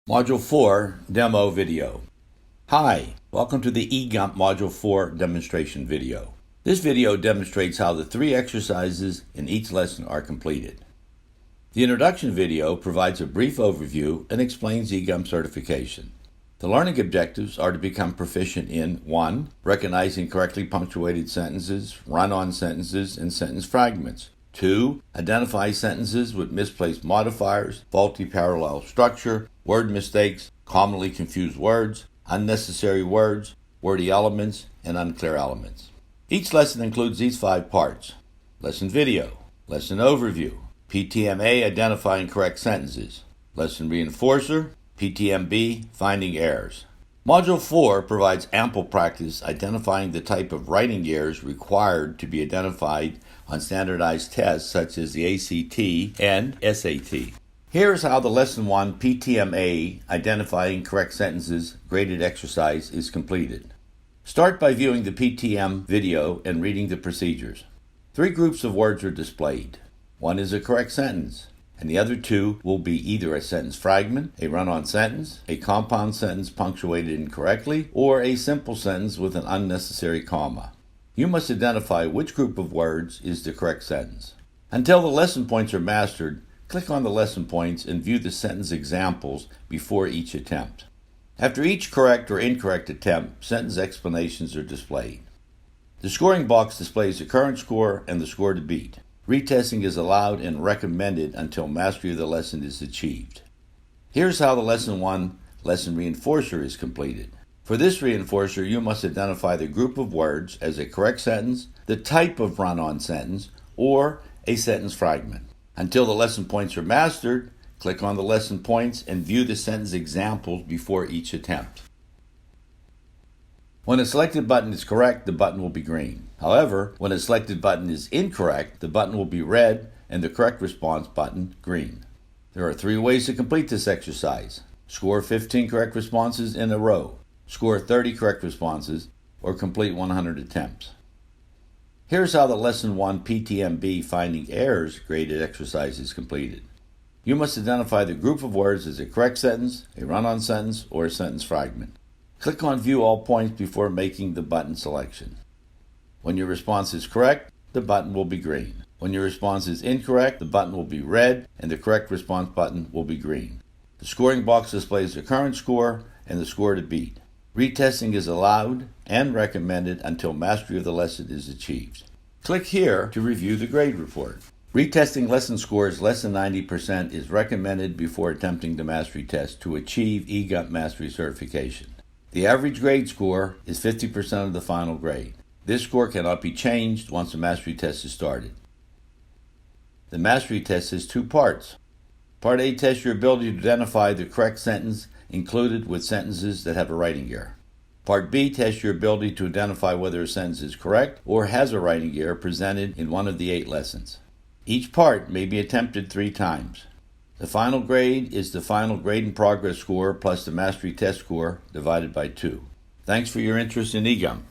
Module 4 Demo Video. Hi, welcome to the EGUMPP Module 4 demonstration video. This video demonstrates how the 3 exercises in each lesson are completed. The introduction video provides a brief overview and explains EGUMPP certification. The learning objectives are to become proficient in 1. Recognizing correctly punctuated sentences, run-on sentences, and sentence fragments. 2. Identify sentences with misplaced modifiers, faulty parallel structure, word mistakes, commonly confused words, unnecessary words, wordy elements, and unclear elements. Each lesson includes these 5 parts: lesson video, lesson overview, PTM-A identifying correct sentences, lesson reinforcer, PTM-B finding errors. Module 4 provides ample practice identifying the type of writing errors required to be identified on standardized tests such as the ACT and SAT. Here is how the Lesson 1 PTM-A Identifying Correct Sentences graded exercise is completed. Start by viewing the PTM video and reading the procedures. 3 groups of words are displayed. 1 is a correct sentence, and the other 2 will be either a sentence fragment, a run-on sentence, a compound sentence punctuated incorrectly, or a simple sentence with an unnecessary comma. You must identify which group of words is the correct sentence. Until the lesson points are mastered, click on the lesson points and view the sentence examples before each attempt. After each correct or incorrect attempt, sentence explanations are displayed. The scoring box displays the current score and the score to beat. Retesting is allowed and recommended until mastery of the lesson is achieved. Here's how the Lesson 1 lesson reinforcer is completed. For this reinforcer, you must identify the group of words as a correct sentence, the type of run-on sentence, or a sentence fragment. Until the lesson points are mastered, click on the lesson points and view the sentence examples before each attempt. When a selected button is correct, the button will be green. However, when a selected button is incorrect, the button will be red and the correct response button green. There are 3 ways to complete this exercise. Score 15 correct responses in a row, score 30 correct responses, or complete 100 attempts. Here's how the Lesson 1 PTM-B Finding Errors graded exercise is completed. You must identify the group of words as a correct sentence, a run-on sentence, or a sentence fragment. Click on View All Points before making the button selection. When your response is correct, the button will be green. When your response is incorrect, the button will be red, and the correct response button will be green. The scoring box displays the current score and the score to beat. Retesting is allowed and recommended until mastery of the lesson is achieved. Click here to review the grade report. Retesting lesson scores less than 90% is recommended before attempting the mastery test to achieve EGUMPP mastery certification. The average grade score is 50% of the final grade. This score cannot be changed once the mastery test is started. The mastery test has 2 parts. Part A tests your ability to identify the correct sentence included with sentences that have a writing error. Part B tests your ability to identify whether a sentence is correct or has a writing error presented in one of the 8 lessons. Each part may be attempted 3 times. The final grade is the final grade in progress score plus the mastery test score divided by 2. Thanks for your interest in EGUMPP.